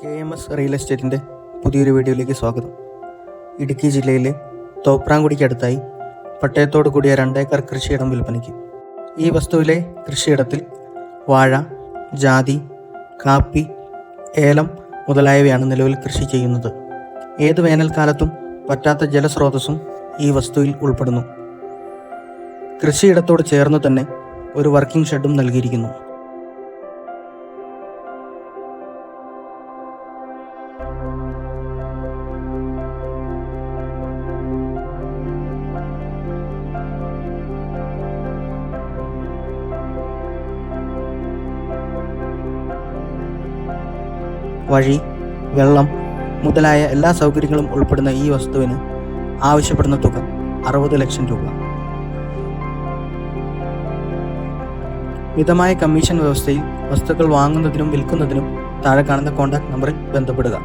KMS real എസ്റ്റേറ്റിൻ്റെ പുതിയൊരു വീഡിയോയിലേക്ക് സ്വാഗതം. ഇടുക്കി ജില്ലയിലെ തോപ്രാംകുടിക്കടുത്തായി പട്ടയത്തോടു കൂടിയ 2 ഏക്കർ കൃഷിയിടം വിൽപ്പനയ്ക്ക്. ഈ വസ്തുവിലെ കൃഷിയിടത്തിൽ വാഴ, ജാതി, കാപ്പി, ഏലം മുതലായവയാണ് നിലവിൽ കൃഷി ചെയ്യുന്നത്. ഏത് വേനൽക്കാലത്തും പറ്റാത്ത ജലസ്രോതസ്സും ഈ വസ്തുവിൽ ഉൾപ്പെടുന്നു. കൃഷിയിടത്തോട് ചേർന്ന് തന്നെ ഒരു വർക്കിംഗ് ഷെഡും നൽകിയിരിക്കുന്നു. വഴി, വെള്ളം മുതലായ എല്ലാ സൗകര്യങ്ങളും ഉൾപ്പെടുന്ന ഈ വസ്തുവിന് ആവശ്യപ്പെടുന്ന തുക 60 ലക്ഷം രൂപ. മിതമായ കമ്മീഷൻ വ്യവസ്ഥയിൽ വസ്തുക്കൾ വാങ്ങുന്നതിനും വിൽക്കുന്നതിനും താഴെ കാണുന്ന കോൺടാക്ട് നമ്പറിൽ ബന്ധപ്പെടുക.